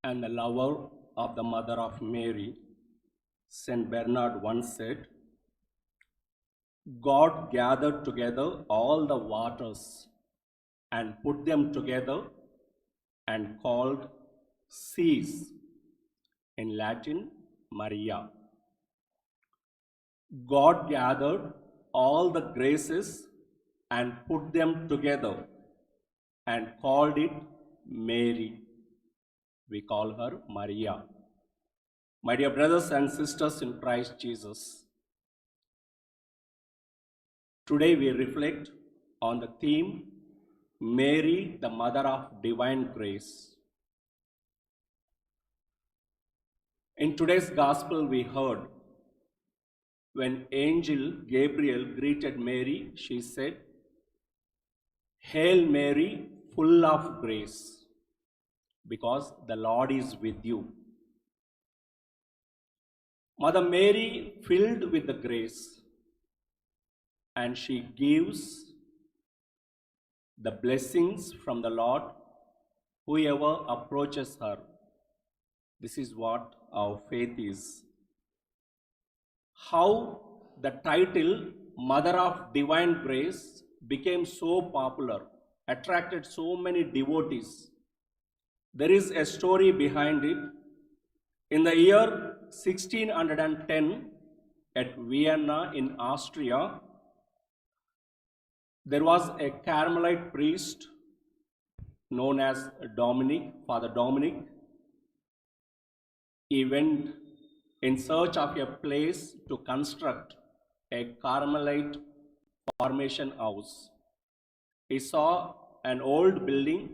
and the lover of the Mother of Mary, Saint Bernard once said, God gathered together all the waters and put them together and called seas, in Latin, Maria. God gathered all the graces and put them together and called it Mary. We call her Maria. My dear brothers and sisters in Christ Jesus, today we reflect on the theme Mary, the Mother of Divine Grace. In today's Gospel, we heard when Angel Gabriel greeted Mary, she said, Hail Mary, full of grace, because the Lord is with you. Mother Mary, filled with the grace, and she gives the blessings from the Lord whoever approaches her. This is what our faith is. How the title Mother of Divine Grace became so popular, attracted so many devotees. There is a story behind it. In the year 1610, at Vienna in Austria, there was a Carmelite priest known as Dominic, Father Dominic. He went in search of a place to construct a Carmelite formation house. He saw an old building.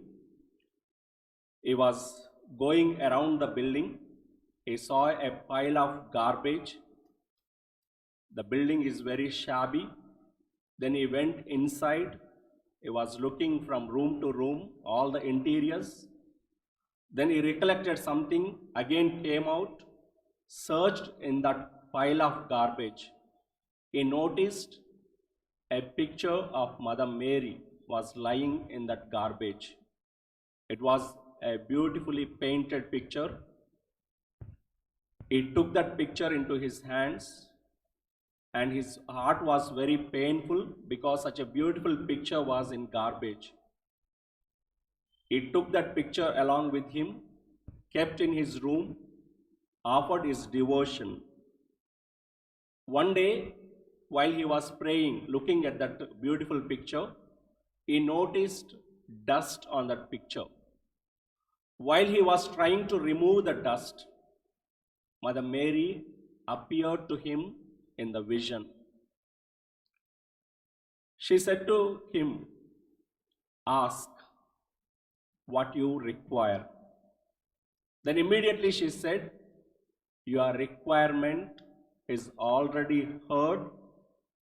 He was going around the building. He saw a pile of garbage. The building is very shabby. Then he went inside. He was looking from room to room, all the interiors. Then he recollected something, again came out, searched in that pile of garbage. He noticed a picture of Mother Mary was lying in that garbage. It was a beautifully painted picture. He took that picture into his hands, and his heart was very painful because such a beautiful picture was in garbage. He took that picture along with him, kept in his room, offered his devotion. One day, while he was praying, looking at that beautiful picture, he noticed dust on that picture. While he was trying to remove the dust, Mother Mary appeared to him in the vision. She said to him, Ask what you require. Then immediately she said, Your requirement is already heard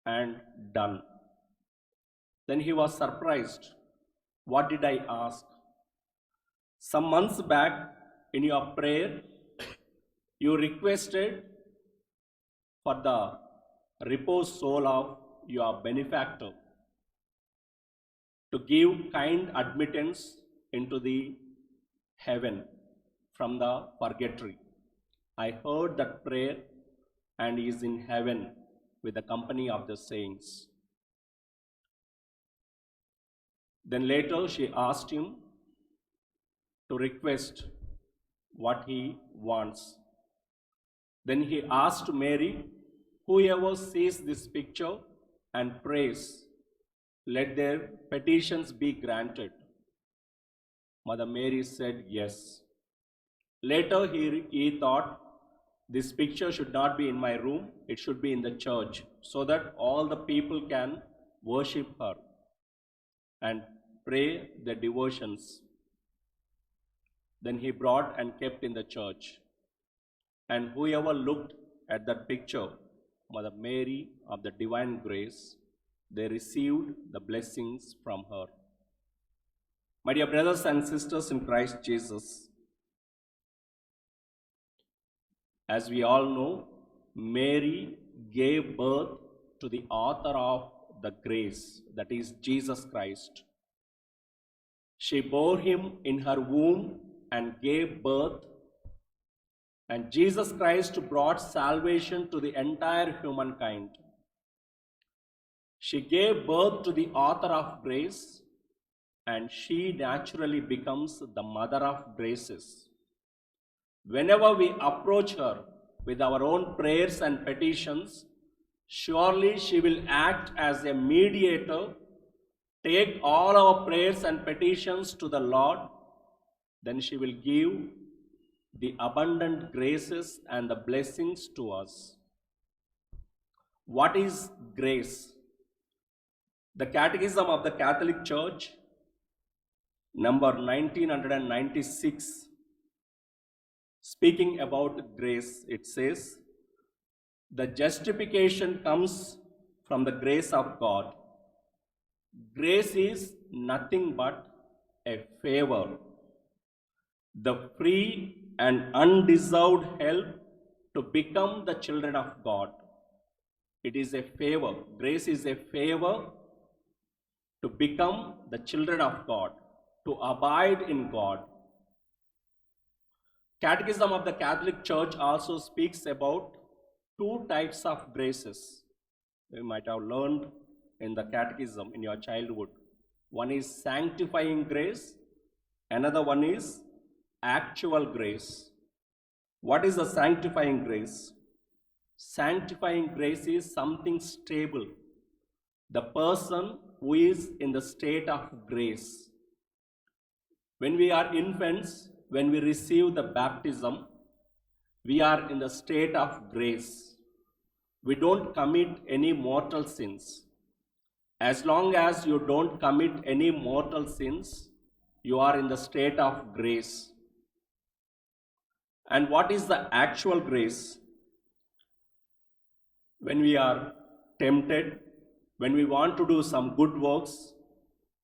and done. Then he was surprised. What did I ask? Some months back in your prayer, you requested for the reposed soul of your benefactor to give kind admittance into the heaven from the purgatory. I heard that prayer, and he is in heaven with the company of the saints. Then later she asked him to request what he wants. Then he asked Mary, Whoever sees this picture and prays, let their petitions be granted. Mother Mary said yes. Later he thought, this picture should not be in my room, it should be in the church, so that all the people can worship her and pray their devotions. Then he brought and kept in the church. And whoever looked at that picture, Mother Mary of the Divine Grace, they received the blessings from her. My dear brothers and sisters in Christ Jesus, as we all know, Mary gave birth to the author of the grace, that is Jesus Christ. She bore him in her womb and gave birth And Jesus Christ brought salvation to the entire humankind. She gave birth to the author of grace, and she naturally becomes the mother of graces. Whenever we approach her with our own prayers and petitions, surely she will act as a mediator, take all our prayers and petitions to the Lord, then she will give the abundant graces and the blessings to us. What is grace? The Catechism of the Catholic Church, number 1996, speaking about grace, it says, the justification comes from the grace of God. Grace is nothing but a favor, the free and undeserved help to become the children of God. It is a favor. Grace is a favor to become the children of God, to abide in God. Catechism of the Catholic Church also speaks about two types of graces. You might have learned in the catechism in your childhood. One is sanctifying grace, another one is actual grace. What is the sanctifying grace? Sanctifying grace is something stable. The person who is in the state of grace. When we are infants, when we receive the baptism, we are in the state of grace. We don't commit any mortal sins. As long as you don't commit any mortal sins, you are in the state of grace. And what is the actual grace? When we are tempted, when we want to do some good works,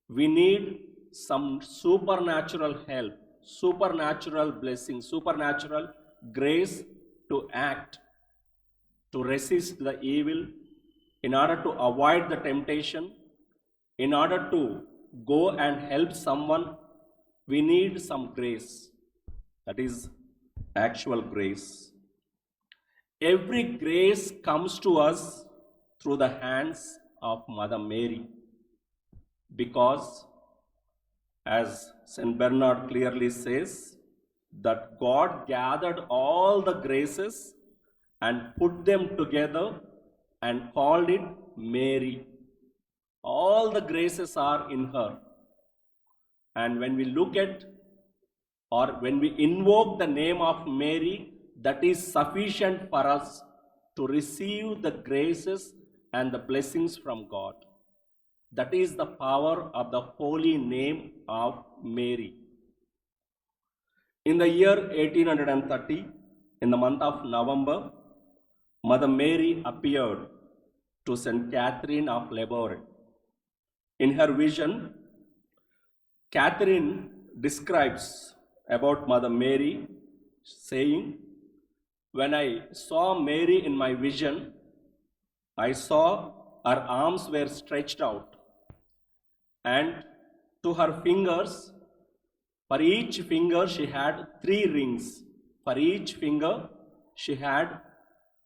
we need some supernatural help, supernatural blessing, supernatural grace to act, to resist the evil, in order to avoid the temptation, in order to go and help someone, we need some grace. That is actual grace. Every grace comes to us through the hands of Mother Mary, because as St. Bernard clearly says, that God gathered all the graces and put them together and called it Mary. All the graces are in her. And when we look at, or when we invoke the name of Mary, that is sufficient for us to receive the graces and the blessings from God. That is the power of the holy name of Mary. In the year 1830, in the month of November, Mother Mary appeared to St. Catherine of Lebourd. In her vision, Catherine describes about Mother Mary, saying, when I saw Mary in my vision, I saw her arms were stretched out, and to her fingers, for each finger she had 3 rings. For each finger she had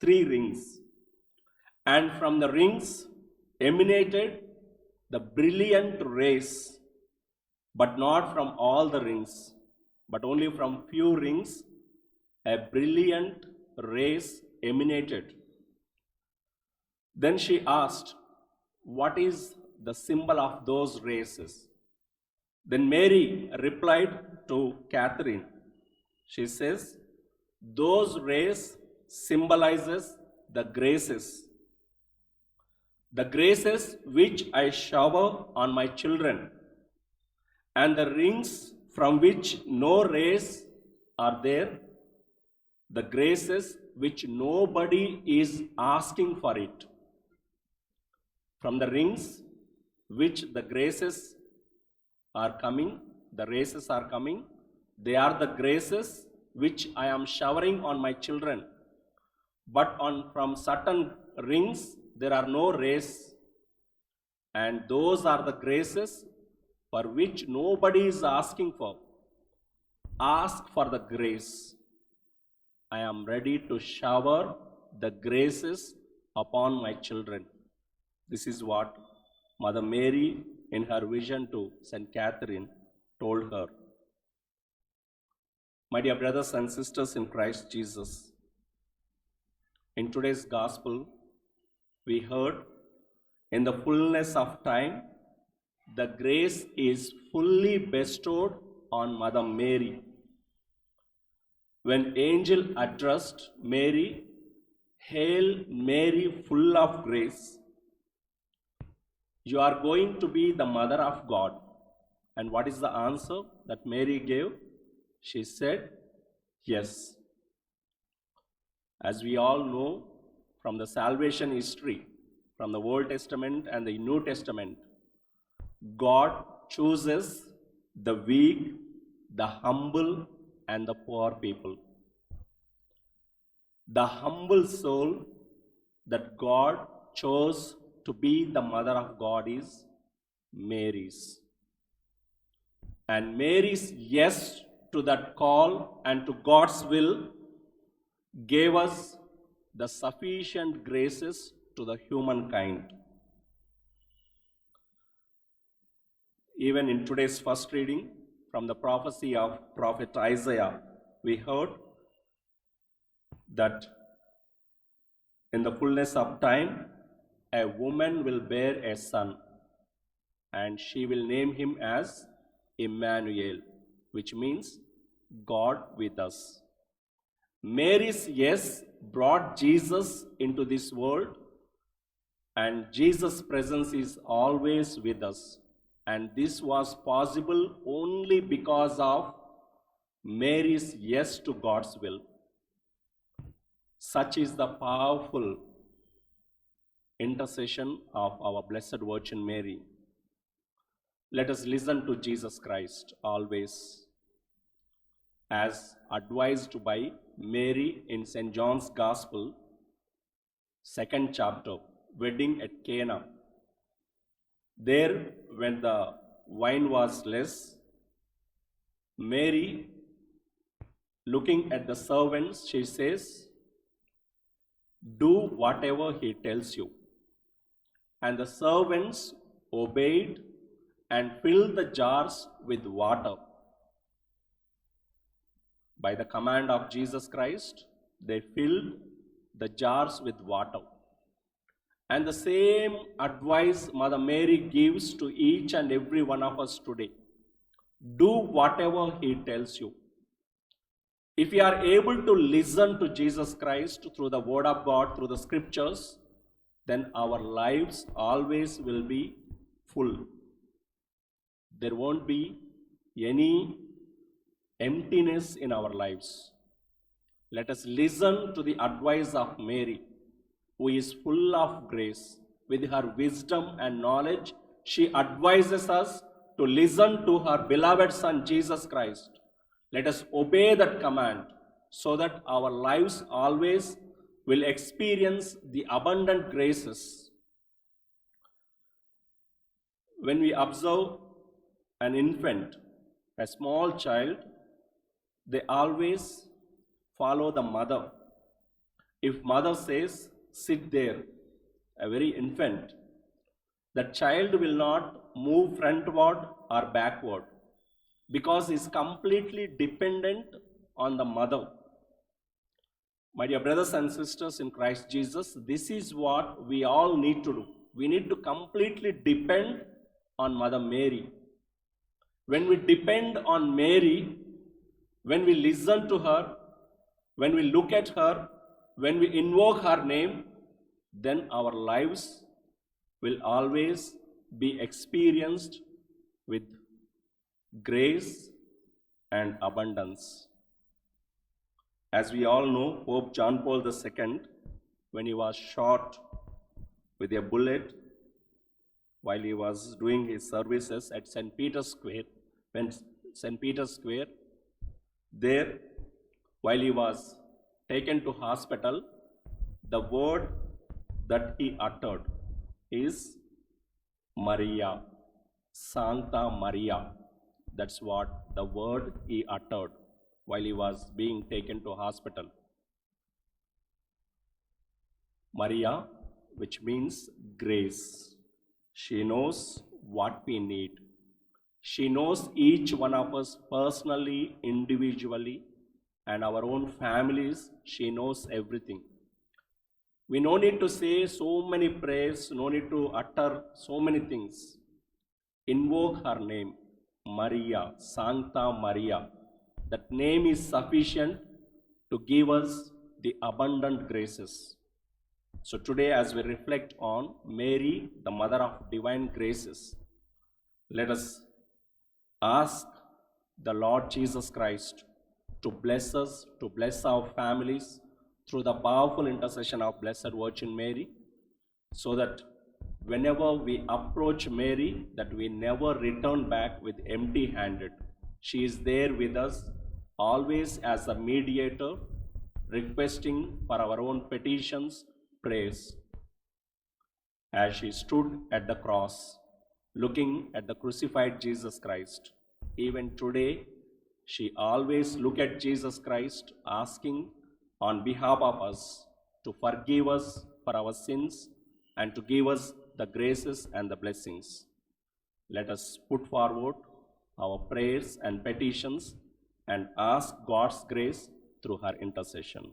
3 rings. And from the rings emanated the brilliant rays, but not from all the rings, but only from few rings, a brilliant rays emanated. Then she asked, what is the symbol of those rays? Then Mary replied to Catherine. She says, those rays symbolizes the graces which I shower on my children, and the rings from which no rays are there, the graces which nobody is asking for it. From the rings which the graces are coming, the races are coming, they are the graces which I am showering on my children. But from certain rings there are no rays, and those are the graces for which nobody is asking for. Ask for the grace. I am ready to shower the graces upon my children. This is what Mother Mary, in her vision to St. Catherine, told her. My dear brothers and sisters in Christ Jesus, in today's Gospel, we heard in the fullness of time, the grace is fully bestowed on Mother Mary. When angel addressed Mary, "Hail Mary, full of grace, you are going to be the mother of God." And what is the answer that Mary gave? She said, "Yes." As we all know from the salvation history, from the Old Testament and the New Testament, God chooses the weak, the humble, and the poor people. The humble soul that God chose to be the mother of God is Mary's. And Mary's yes to that call and to God's will gave us the sufficient graces to the humankind. Even in today's first reading from the prophecy of Prophet Isaiah, we heard that in the fullness of time, a woman will bear a son, and she will name him as Emmanuel, which means God with us. Mary's yes brought Jesus into this world, and Jesus' presence is always with us. And this was possible only because of Mary's yes to God's will. Such is the powerful intercession of our Blessed Virgin Mary. Let us listen to Jesus Christ always, as advised by Mary in St. John's Gospel, 2nd chapter, wedding at Cana. There, when the wine was less, Mary, looking at the servants, she says, "Do whatever he tells you." And the servants obeyed and filled the jars with water. By the command of Jesus Christ, they filled the jars with water. And the same advice Mother Mary gives to each and every one of us today. Do whatever he tells you. If we are able to listen to Jesus Christ through the Word of God, through the Scriptures, then our lives always will be full. There won't be any emptiness in our lives. Let us listen to the advice of Mary, who is full of grace. With her wisdom and knowledge, she advises us to listen to her beloved Son, Jesus Christ. Let us obey that command so that our lives always will experience the abundant graces. When we observe an infant, a small child, they always follow the mother. If mother says, "Sit there," a very infant, the child will not move frontward or backward because he is completely dependent on the mother. My dear brothers and sisters in Christ Jesus, this is what we all need to do. We need to completely depend on Mother Mary. When we depend on Mary, when we listen to her, when we look at her, when we invoke her name, then our lives will always be experienced with grace and abundance. As we all know, Pope John Paul II, when he was shot with a bullet while he was doing his services at St. Peter's Square, there, while he was taken to hospital, the word that he uttered is Maria, Santa Maria. That's what the word he uttered while he was being taken to hospital. Maria, which means grace. She knows what we need. She knows each one of us personally, individually, and our own families. She knows everything. We no need to say so many prayers, no need to utter so many things. Invoke her name, Maria, Sancta Maria. That name is sufficient to give us the abundant graces. So today, as we reflect on Mary, the Mother of Divine Graces, let us ask the Lord Jesus Christ to bless us, to bless our families through the powerful intercession of Blessed Virgin Mary, so that whenever we approach Mary, that we never return back with empty-handed. She is there with us, always as a mediator, requesting for our own petitions, prayers. As she stood at the cross, looking at the crucified Jesus Christ, even today, she always look at Jesus Christ, asking on behalf of us to forgive us for our sins and to give us the graces and the blessings. Let us put forward our prayers and petitions and ask God's grace through her intercession.